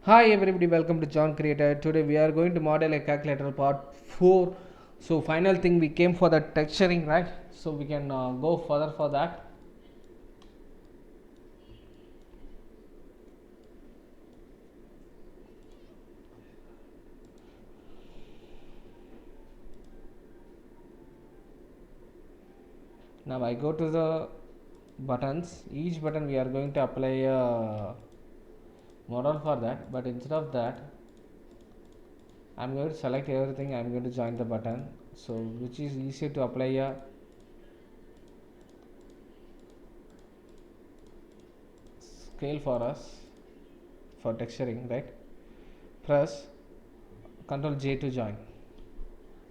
Hi everybody, welcome to John Creator. Today we are going to model a calculator part 4. So final thing we came for the texturing, right? So we can go further for that. Now I go to the buttons. Each button we are going to apply a model for that, but instead of that I'm going to select everything. I'm going to join the button, so which is easier to apply a scale for us for texturing, right? Press Ctrl J to join,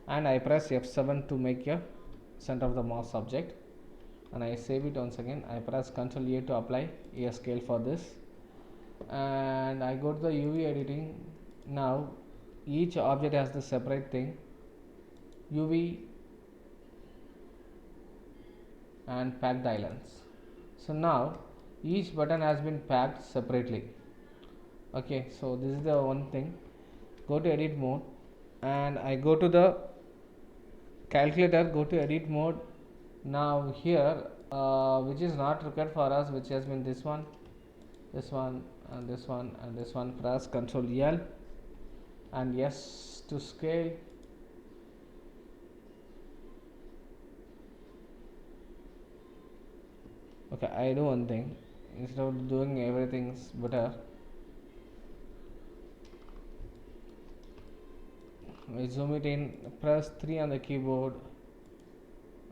and I press F7 to make a center of the mass object, and I save it once again. I press Ctrl A to apply a scale for this, and I go to the UV editing. Now each object has the separate thing, UV and packed islands. So now each button has been packed separately. Okay, so this is the one thing. Go to edit mode, and I go to the calculator, go to edit mode. Now here which is not required for us, which has been this one, this one, and this one, and this one. Press Ctrl L and yes to scale. Okay, I do one thing. Instead of doing everything's better, I zoom it in, press 3 on the keyboard.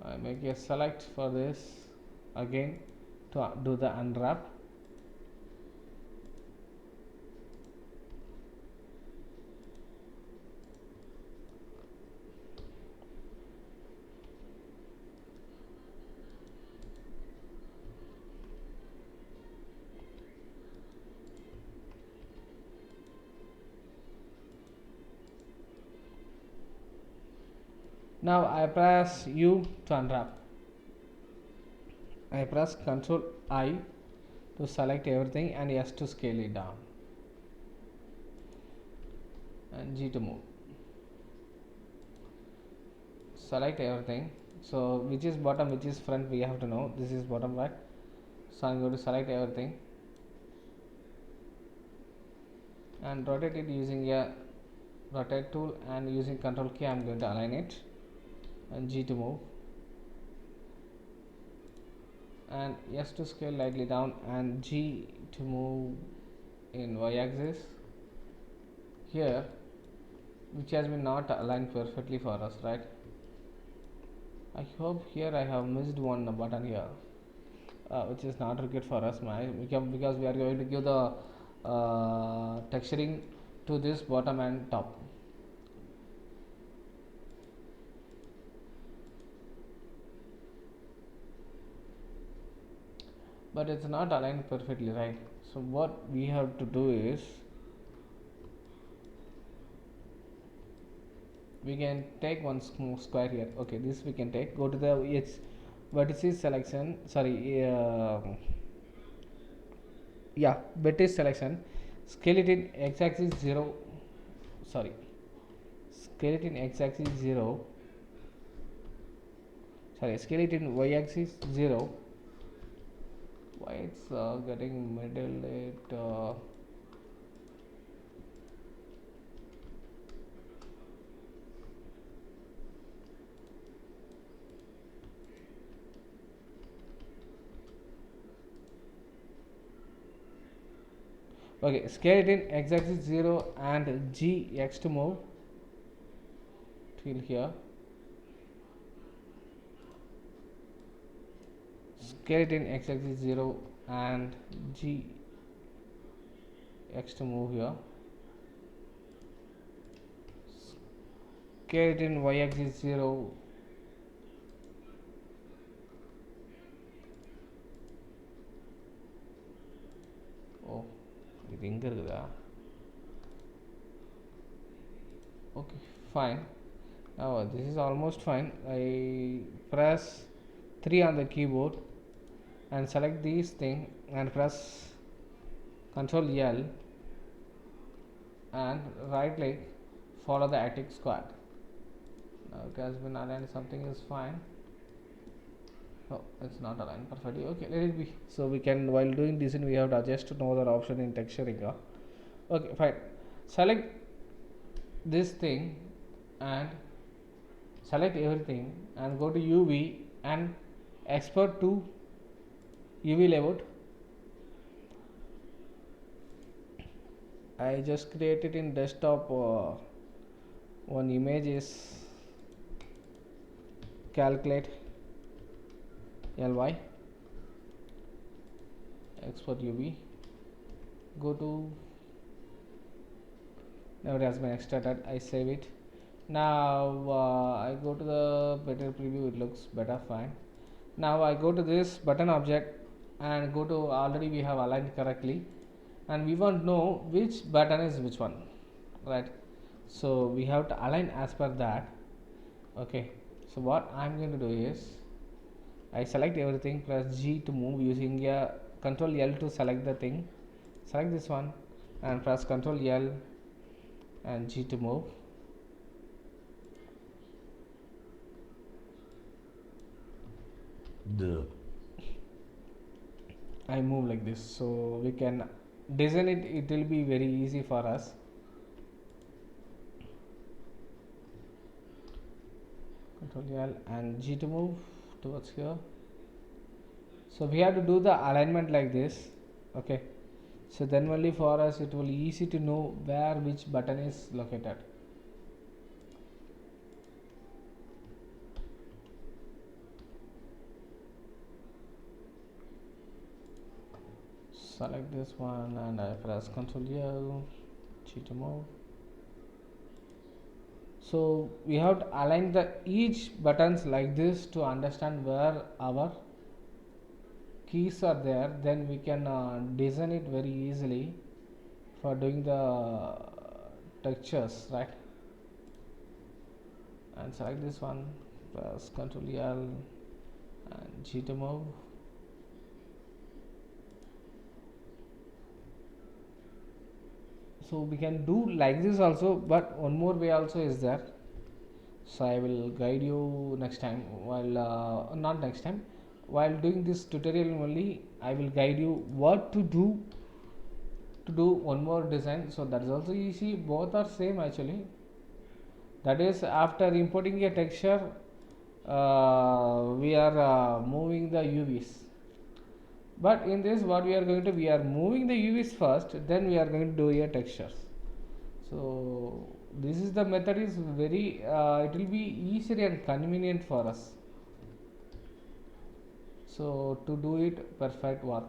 I make a select for this again to do the unwrap. Now I press U to unwrap. I press Ctrl I to select everything and S to scale it down, and G to move. Select everything. So which is bottom, which is front, we have to know. This is bottom, right? So I'm going to select everything and rotate it using a rotate tool, and using Control key I'm going to align it, and G to move, and S to scale lightly down, and G to move in Y axis here, which has been not aligned perfectly for us, right? I hope here I have missed one button here, which is not required for us, because we are going to give the texturing to this bottom and top. But it's not aligned perfectly, right? So what we have to do is, we can take one square here. Okay, this we can take. Go to the vertices selection. Sorry, yeah, vertex selection. Scale it in x-axis 0. Sorry, scale it in x-axis 0. Sorry, scale it in y-axis 0. Why it's getting middle? Okay, scale it in x-axis 0 and G X to move till here. Scale it in x-axis 0 and G X to move here. Scale it in y-axis 0. Oh, இது எங்க இருக்குதா? Okay, fine. Now this is almost fine. I press 3 on the keyboard and select these thing and press Ctrl L and right click, follow the active squad. Now it has been aligned, something is fine. No, it's not aligned perfectly. Okay, let it be. So we can, while doing design, we have to adjust another option in texturing. Okay, fine. Select this thing and select everything and go to UV and export to UV layout. I just created in desktop one image is calculate ly, export UV, go to, now it has been extracted. I save it. Now I go to the better preview, it looks better, fine. Now I go to this button object and go to, already we have aligned correctly and we want to know which button is which one, right? So we have to align as per that. Okay, so what I'm going to do is I select everything, press G to move, using a Control L to select the thing, select this one and press Control L and G to move. I move like this, so we can design it, it will be very easy for us. Control L and G to move towards here. So we have to do the alignment like this. Okay, so then only for us it will be easy to know where which button is located. Select this one and I press Ctrl L, G to move. So we have to align the each buttons like this to understand where our keys are there, then we can design it very easily for doing the textures, right? And select this one, press Ctrl L and G to move. So we can do like this also, but one more way also is there. So I will guide you next time, while not next time, while doing this tutorial only I will guide you what to do one more design. So that is also easy, both are same actually. That is, after importing a texture, we are moving the UVs, but in this what we are going to, we are moving the UVs first, then we are going to do a textures. So this is the method is very it will be easier and convenient for us, so to do it perfect work.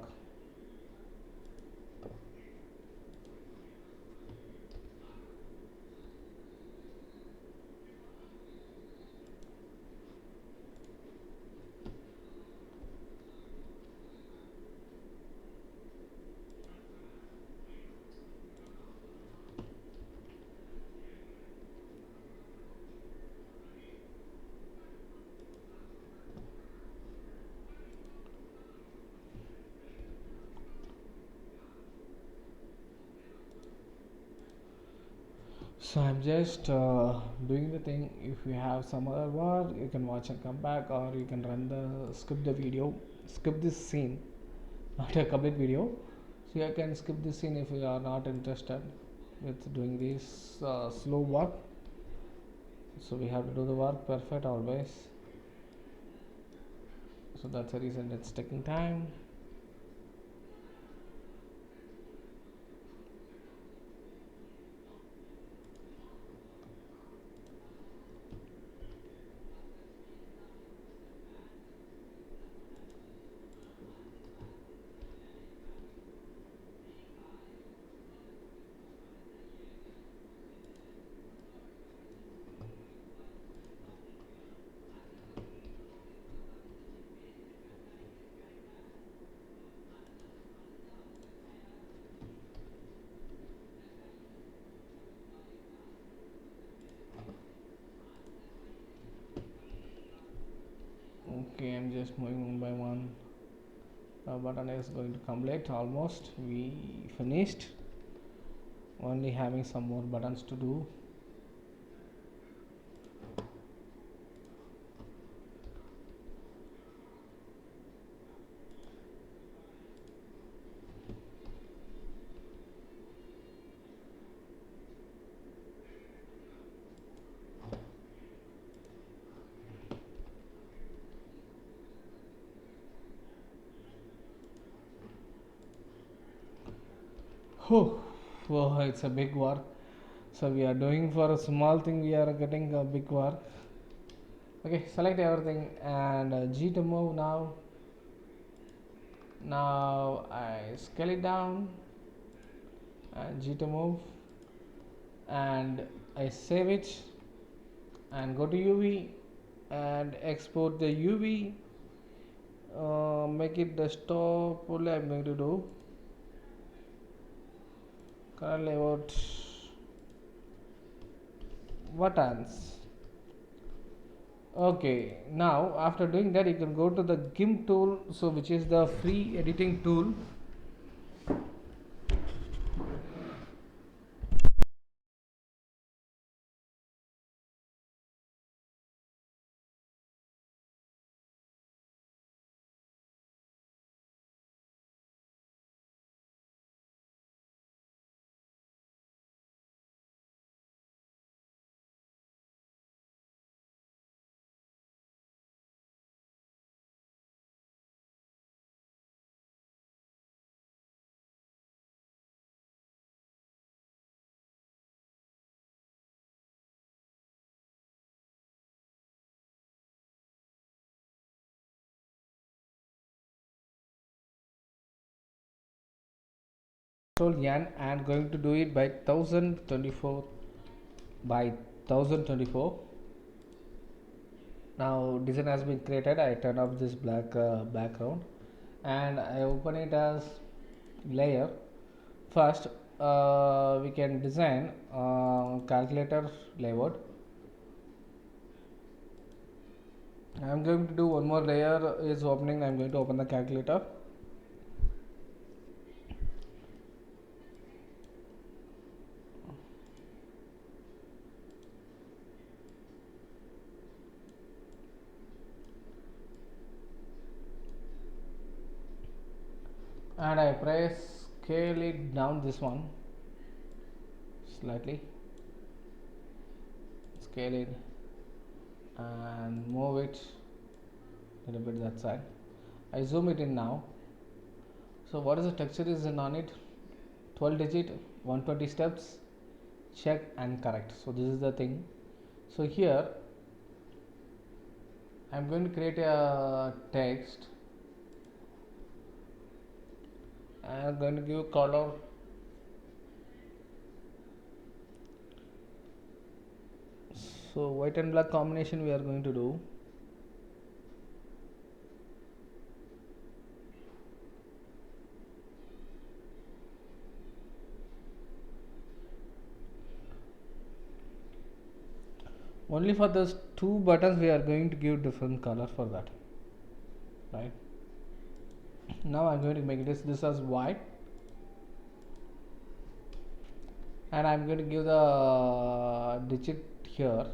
So I'm just doing the thing. If you have some other work, you can watch and come back, or you can run the skip the video, skip this scene, not a complete video. So you can skip this scene if you are not interested with doing this slow work. So we have to do the work perfect always. So that's the reason it's taking time. Okay, I'm just moving one by one. The button is going to complete, almost we finished. only having some more buttons to do. Oh, wow, it's a big work. So we are doing for a small thing, we are getting a big work. Okay, select everything and G to move now. Now I scale it down and G to move, and I save it and go to UV and export the UV. Make it desktop only. I'm going to do color layout buttons. Okay, now after doing that you can go to the GIMP tool, so which is the free editing tool. Control N and going to do it by 1024 by 1024. Now design has been created. I turn off this black background and I open it as layer. First we can design calculator layout. I am going to do one more layer is opening. I am going to open the calculator. And I press scale it down, this one slightly, scale it and move it a little bit that side. I zoom it in now. So what is the texture is on it? 12 digit, 120 steps, check and correct. So this is the thing. So here I am going to create a text. I am going to give color. So white and black combination we are going to do. Only for those two buttons we are going to give different color for that, right? Now I'm going to make this as white, and I'm going to give the digit here.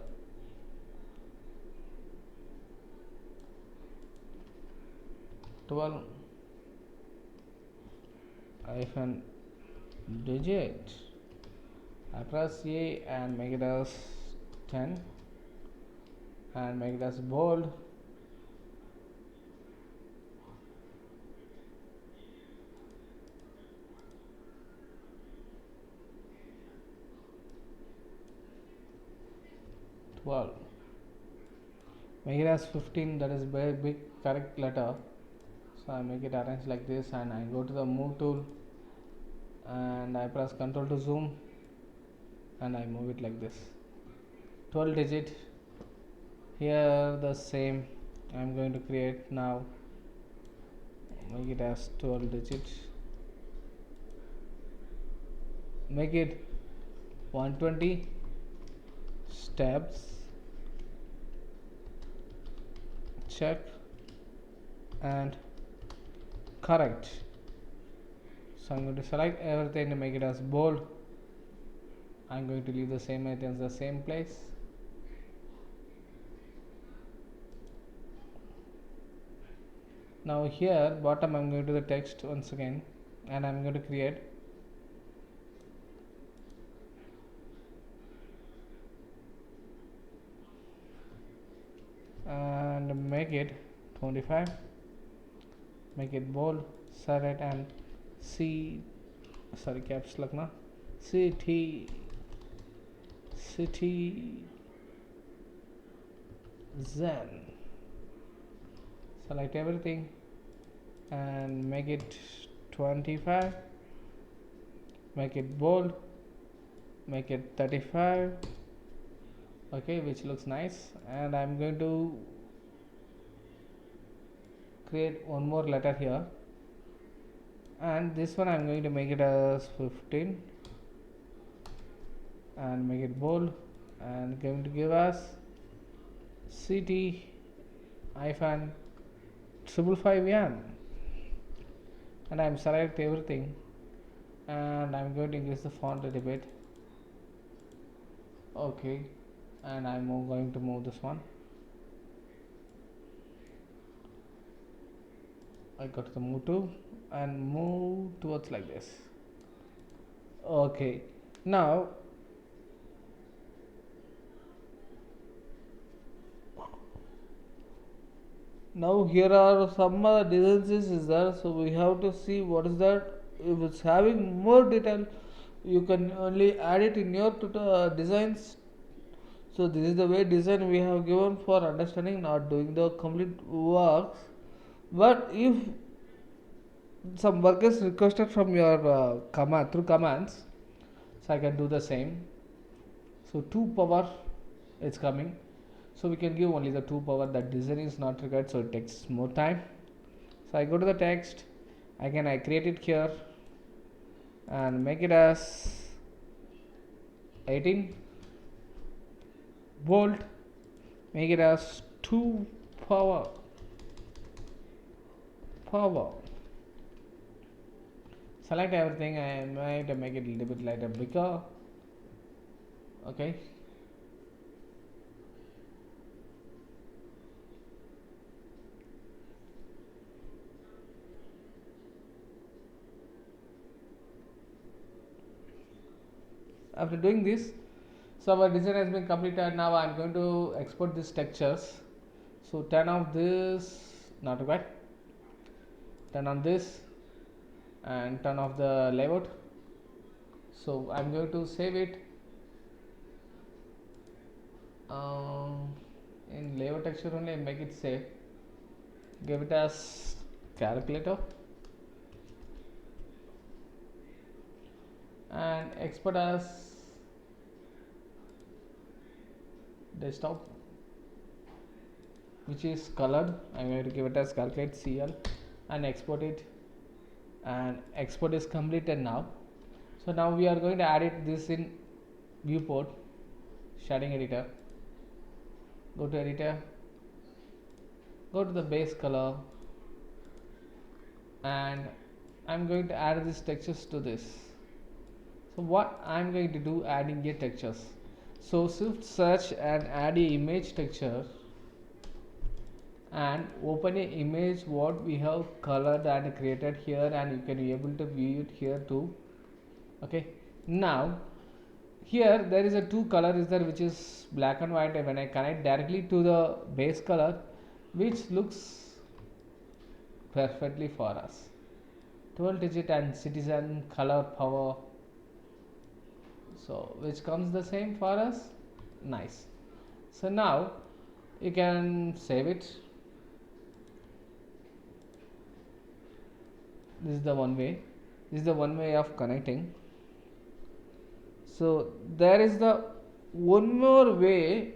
Twelve hyphen digit. I press A and make it as 10 and make it as bold. Make it as 15, that is very big correct letter. So I make it arrange like this and I go to the move tool and I press Ctrl to zoom and I move it like this. 12 digit. Here the same I am going to create now. Make it as 12 digit. Make it 120 steps. Check and correct. So I'm going to select everything and make it as bold. I'm going to leave the same items the same place. Now here bottom I'm going to the text once again, and I'm going to create and make it 25, make it bold, select and caps lock na city zen, select everything and make it 25, make it bold, make it 35, okay, which looks nice. And I'm going to create one more letter here, and this one I'm going to make it as 15 and make it bold, and going to give us city hyphen 555 yen, and I'm select everything and I'm going to increase the font a little bit, okay, and I'm going to move this one. I got to move to and move towards like this, okay. Now here are some other designs is there, so we have to see what is that. If it's having more detail, you can only add it in your designs. So this is the way design we have given for understanding, not doing the complete works. But if some work is requested from your command through commands, so I can do the same. So 2 power is coming, so we can give only the 2 power. That design is not required, so it takes more time. So I go to the text again, I create it here and make it as 18, bold, make it as 2 power, select everything. I might make it a little bit lighter, bigger, okay. After doing this, so our design has been completed. Now I'm going to export these textures. So turn off this, not required, turn on this and turn off the layout. So I'm going to save it in layout texture only, make it save, give it as calculator and export as desktop, which is colored. I'm going to give it as calculate CL and export it, and export is completed now. So now we are going to add it this in viewport, shading editor, go to editor, go to the base color, and I'm going to add these textures to this. So what I'm going to do, adding a textures, so shift search and add a image texture and open a image what we have colored and created here, and you can be able to view it here too, okay. Now here there is a 2 color is there, which is black and white, and when I connect directly to the base color, which looks perfectly for us, 12 digit and citizen color power, so which comes the same for us, nice. So now you can save it. This is the one way of connecting. So there is the one more way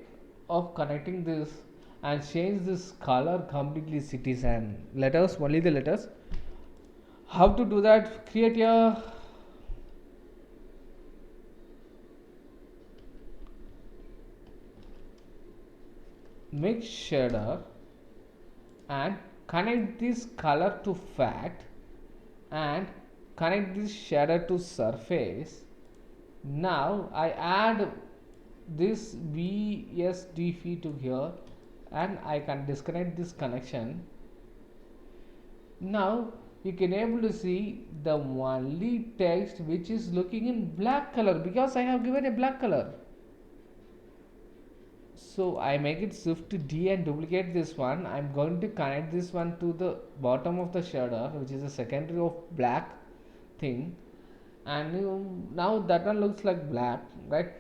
of connecting this and change this color completely citizen letters, only the letters. How to do that? Create a mix shader and connect this color to fact and connect this shader to surface Now I add this VSDF to here, and I can disconnect this connection. Now you can able to see the only text which is looking in black color because I have given a black color. So I make it shift to D and duplicate this one. I'm going to connect this one to the bottom of the shader, which is a secondary of black thing, and now that one looks like black, right?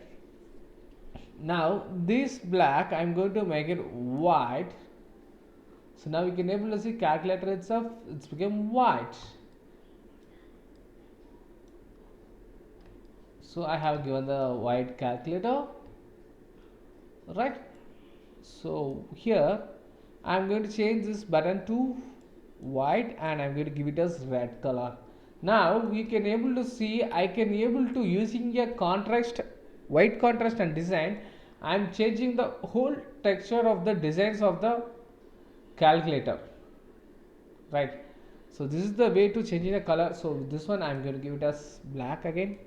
Now this black I'm going to make it white. So now you can able to see calculator itself, it's become white. So I have given the white calculator, right? So here I'm going to change this button to white and I'm going to give it as red color. Now we can able to see I can able to using a contrast, white contrast and design, I'm changing the whole texture of the designs of the calculator, right? So this is the way to changing the color. So this one I'm going to give it as black again,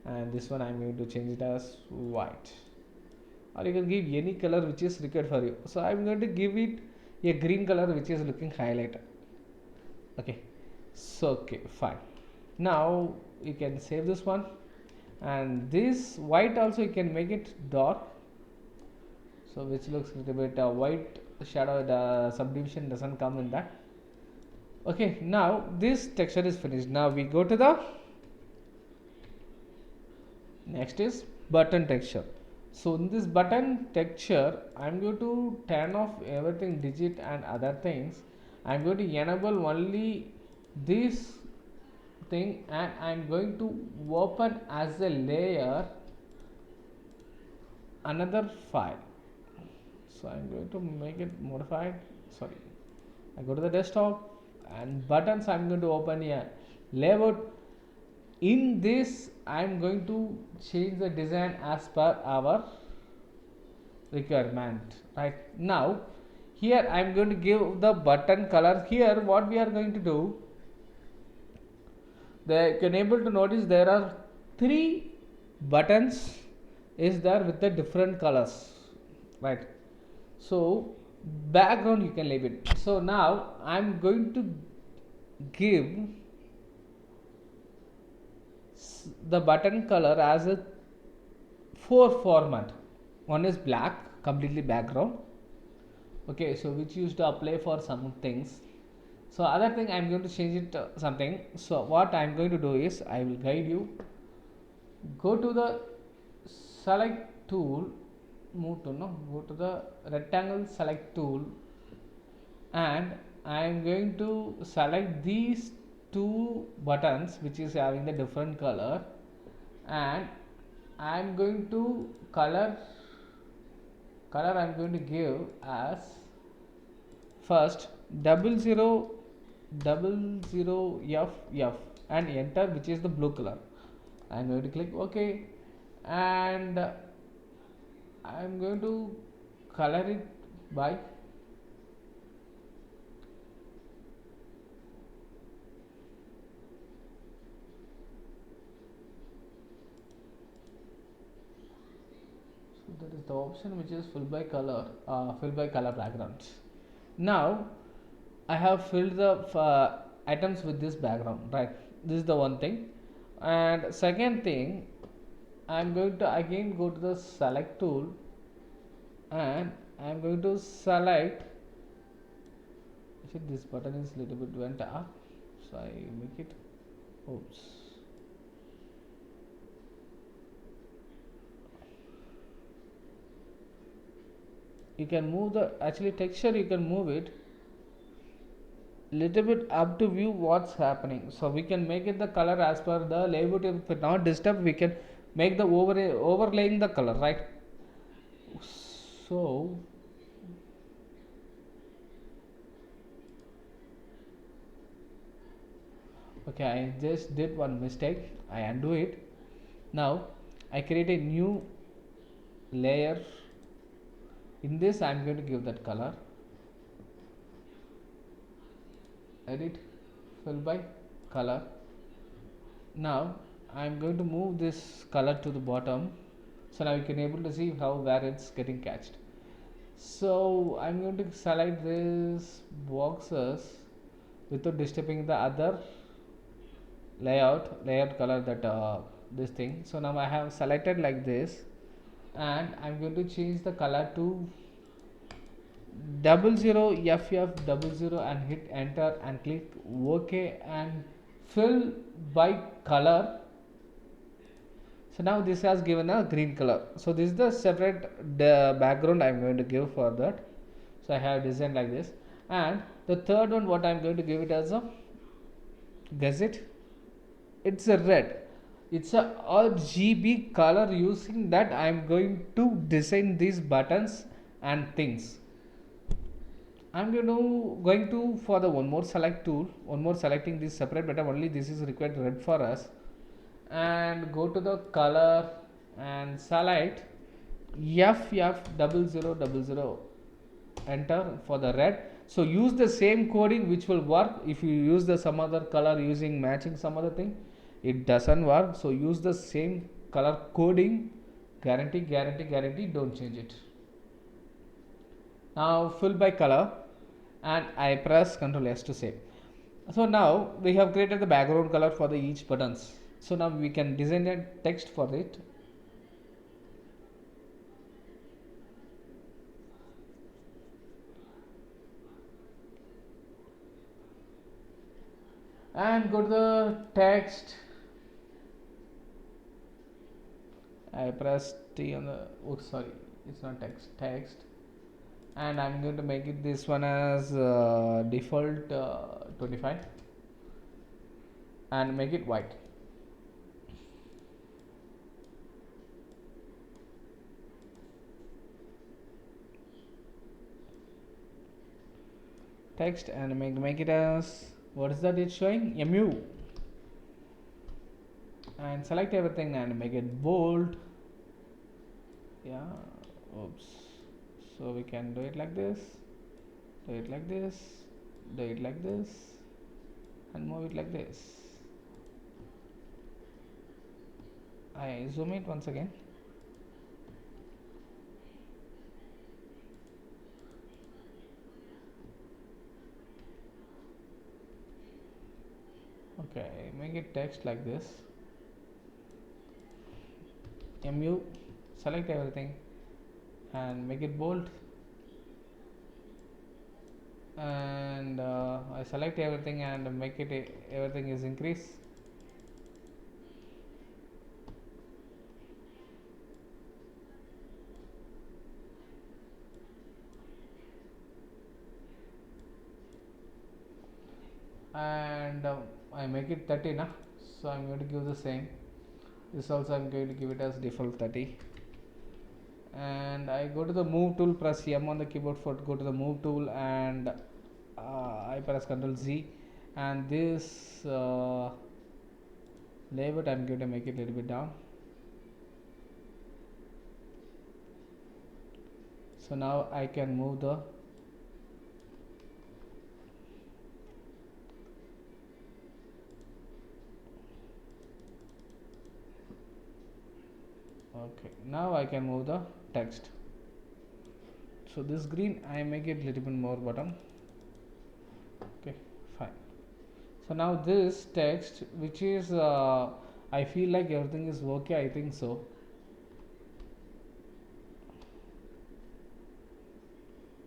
and this one I'm going to change it as white, or you can give any color which is required for you. So I'm going to give it a green color which is looking highlighter. Okay, so okay, fine. Now you can save this one, and this white also you can make it dark, so which looks a little bit white shadow, the subdivision doesn't come in that. Okay, now this texture is finished. Now we go to the next is button texture. So in this button texture I'm going to turn off everything digit and other things. I'm going to enable only this thing, and I'm going to open as a layer another file. So I'm going to make it modified. Sorry, I go to the desktop and buttons. I'm going to open a layout. In this I'm going to change the design as per our requirement. Right now here I'm going to give the button color. Here what we are going to do, they can able to notice there are 3 buttons is there with the different colors, right? So background you can leave it. So now I'm going to give the button color as a 4 format. One is black, completely background. Okay, so which used to apply for some things. So other thing I'm going to change it something. So what I'm going to do is I will guide you. Go to the select tool, go to the rectangle select tool, and I am going to select these 2 buttons which is having the different color, and I am going to color I'm going to give as first 0000FF and enter, which is the blue color. I am going to click OK, and I am going to color it by that is the option which is fill by color backgrounds. Now I have filled the items with this background, right? This is the one thing. And second thing, I'm going to again go to the select tool, and I'm going to select, actually this button is little bit went up, so I make it, oops, you can move the actually texture, you can move it little bit up to view what's happening. So we can make it the color as per the layout. If it not disturbed, we can make the overlaying the color, right? So okay, I just did one mistake, I undo it. Now I create a new layer. In this I am going to give that color, edit, fill by color. Now I'm going to move this color to the bottom, so now you can able to see how where it's getting catched. So I'm going to select this boxes without disturbing the other layout color that this thing. So now I have selected like this, and I'm going to change the color to 00FF00 and hit enter and click OK and fill by color. So now this has given a green color. So this is the separate background I'm going to give for that. So I have designed like this. And the third one, what I'm going to give it as a, guess it, it's a red. It's a RGB color. Using that I'm going to design these buttons and things. I'm going to for the one more select tool, one more selecting this separate button only. This is required red for us, and go to the color and select FF0000, enter for the red. So use the same coding which will work. If you use the some other color using matching some other thing, it doesn't work. So use the same color coding, guarantee, don't change it. Now fill by color, and I press Ctrl S to save. So now we have created the background color for the each buttons. So now we can design a text for it. And go to the text. I press T on the, oh sorry, it's not text, and I'm going to make it this one as default 25 and make it white. Text and make it as, what is that it's showing, MU, and select everything and make it bold. Yeah, oops. So we can do it like this, do it like this, do it like this, and move it like this. I zoom it once again. Okay, make it text like this. MU, select everything and make it bold, and I select everything and make it everything is increase. And I make it 30 now, so I'm going to give the same. This also I'm going to give it as default 30, and I go to the move tool, press M on the keyboard for go to the move tool, and I press Ctrl Z, and this layout I'm going to make it a little bit down. So now I can move the okay, now I can move the text. So this green I make it little bit more bottom. Okay, fine. So now this text, which is I feel like everything is okay, I think so.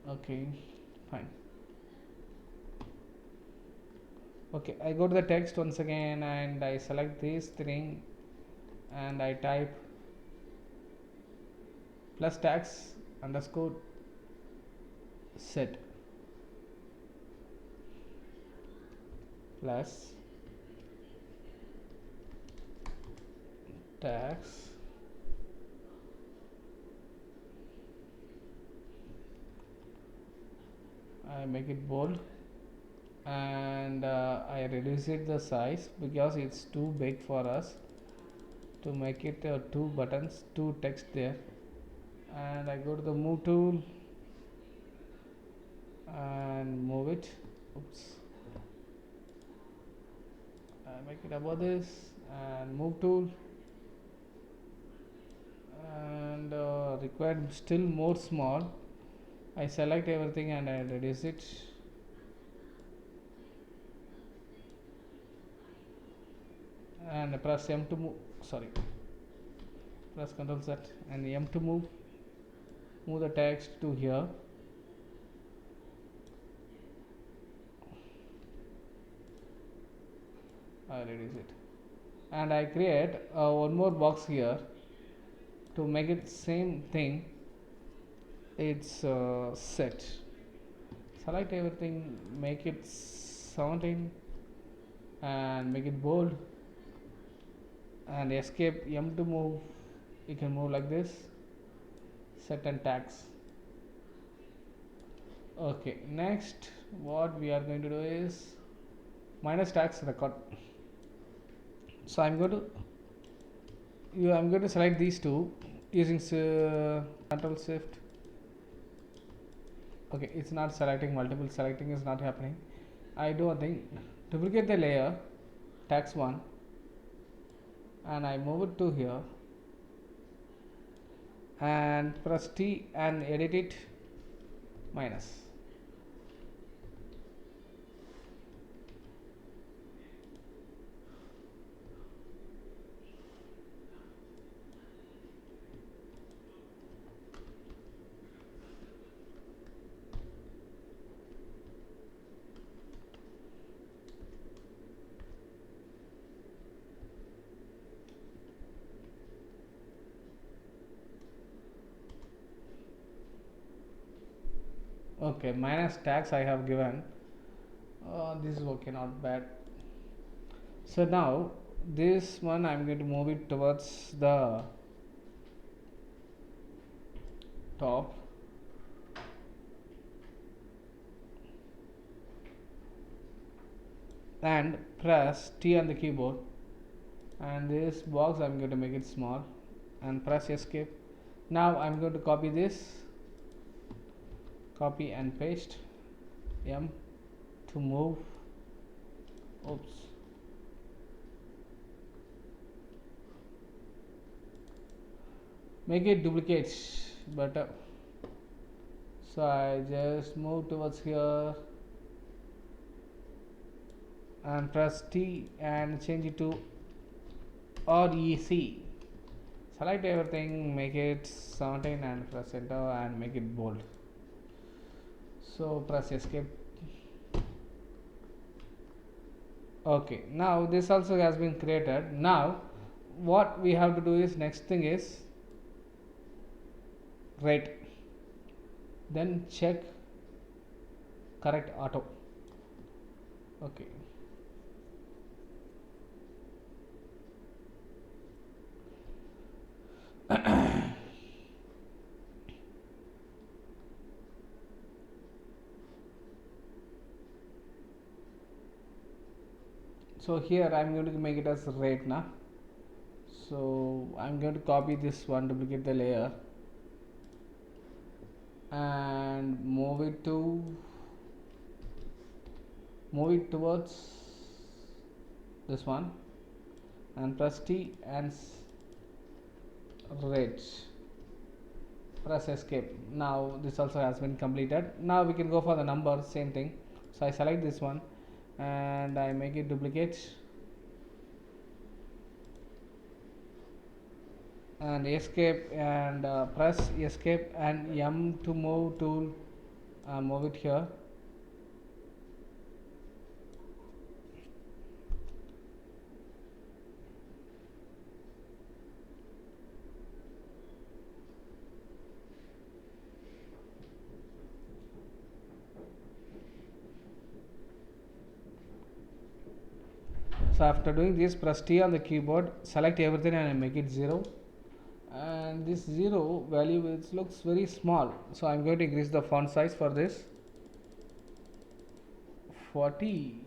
Okay, fine. Okay, I go to the text once again and I select this thing and I type plus tax underscore set plus tax I make it bold, and I reduce it the size because it's too big for us to make it two buttons, two text there. And I go to the move tool and move it. Oops. I make it above this and move tool, and required still more small. I select everything and I reduce it, and press M to move, sorry, press Ctrl Z and M to move the text to here. I reduce it, and I create one more box here to make it same thing. It's set, select everything, make it 17 and make it bold, and escape M to move. You can move like this, set and tags. Okay, next what we are going to do is minus tags record. So I'm going to select these two using Control Shift. Okay, it's not selecting, multiple selecting is not happening. I do a thing, duplicate the layer, tags 1, and I move it to here and press T and edit it minus. Okay, minus tags I have given. This is okay, not bad. So now this one I'm going to move it towards the top, and press T on the keyboard, and this box I'm going to make it small and press escape. Now I'm going to copy this, copy and paste, M to move, oops, make it duplicate better. So I just move towards here and press T and change it to REC. Select everything, make it 17 and press enter and make it bold. So press escape. Okay, now this also has been created. Now what we have to do is, next thing is rate, then check correct auto. Okay, so here I'm going to make it as rate now. So I'm going to copy this one, duplicate the layer and move it towards this one and press T and rate, press escape. Now this also has been completed. Now we can go for the number, same thing. So I select this one and I make it duplicate and escape and press escape and M to move tool, move it here. So after doing this, press T on the keyboard, select everything and make it 0. And this 0 value, it looks very small, so I'm going to increase the font size for this 40.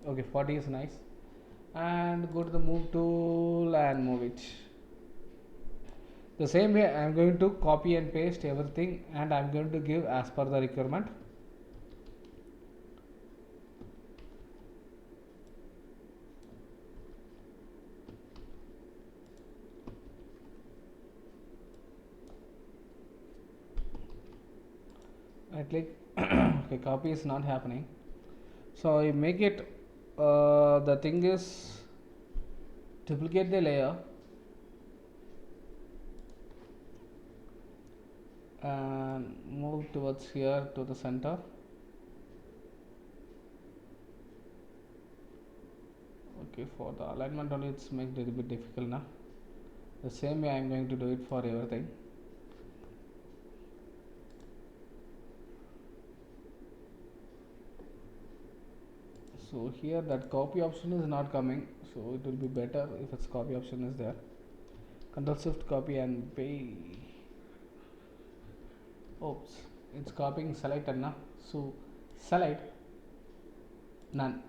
Okay, 40 is nice. And go to the move tool and move it. The same way I'm going to copy and paste everything and I'm going to give as per the requirement. I click okay, copy is not happening. So I make it the thing is duplicate the layer and move towards here to the center. Okay, for the alignment only it's make it a little bit difficult now. The same way I am going to do it for everything. So here that copy option is not coming, so it will be better if its copy option is there. Control Shift copy and pay. Oops, it's copying selected now. So select none.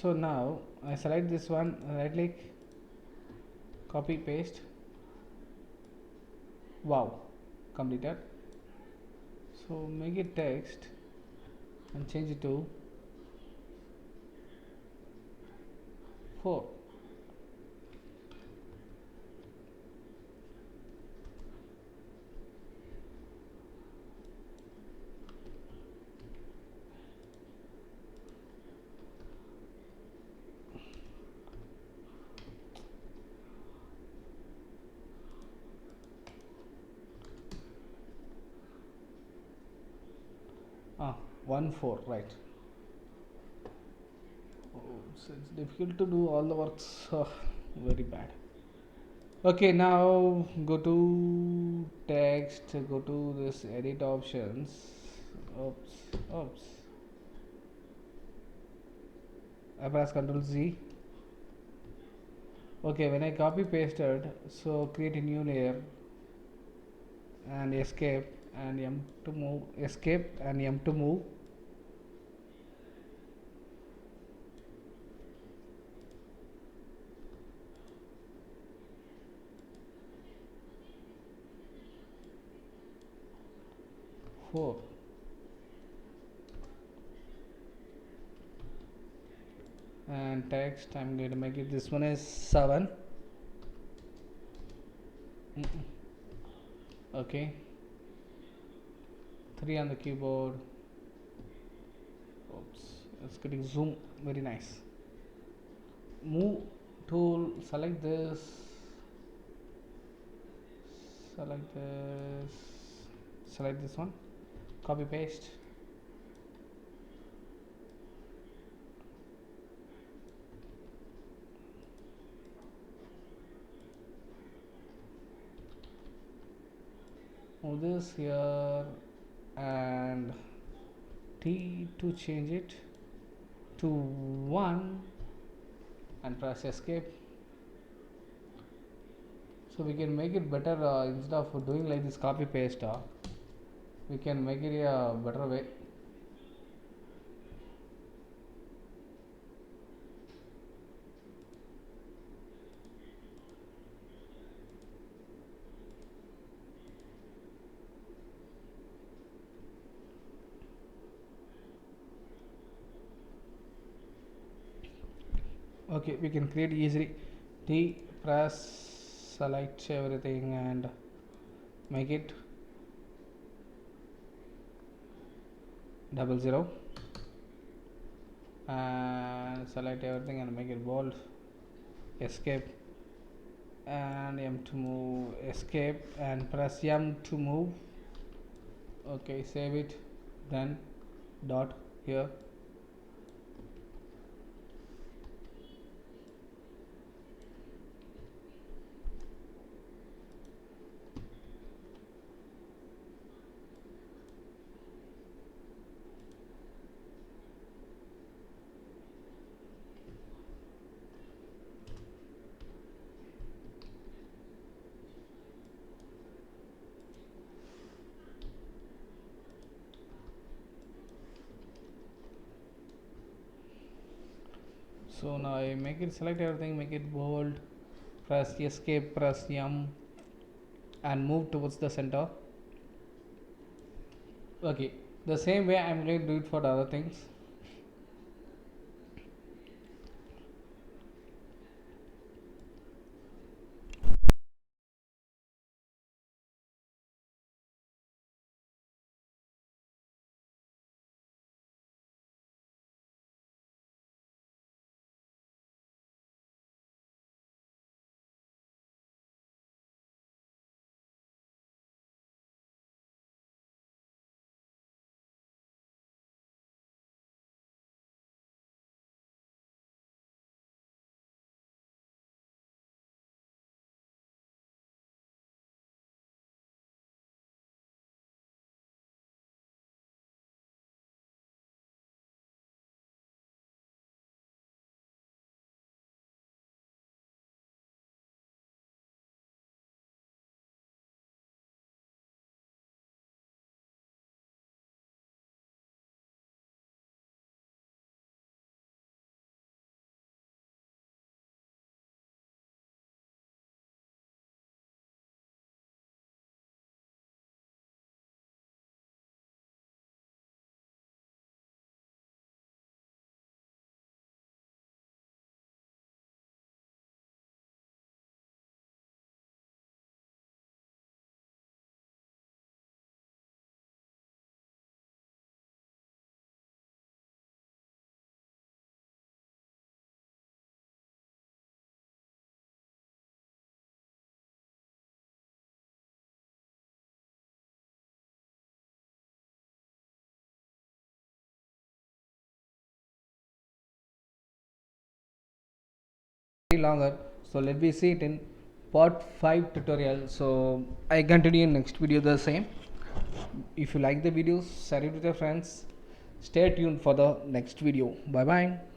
So now I select this one, right click, copy paste. Wow, completed. So make it text and change it to 4. Ah, 1 4, right. Oh, so it's difficult to do all the works. Very bad. Okay, now go to text, go to this edit options. Oops, oops. I press Ctrl Z. Okay, when I copy pasted, so create a new layer and escape and M to move, escape and M to move. Four and text. I'm going to make it. This one is 7. Okay, 3 on the keyboard. Oops, it's getting zoom. Very nice. Move tool. Select this. Select this. Select this one. Copy paste. Move this here and T to change it to 1 and press escape. So we can make it better instead of doing like this copy paste, we can make it a better way. Okay, we can create easily. T, press, select everything and make it 00 and select everything and make it bold. Escape and M to move, escape and press M to move. Okay, save it, then dot here. So now I make it, select everything, make it bold, press escape, press M and move towards the center. Okay, the same way I'm going to do it for the other things. very longer. So let me see it in part 5 tutorial. So I continue in next video the same. If you like the videos, share it with your friends. Stay tuned for the next video. Bye bye.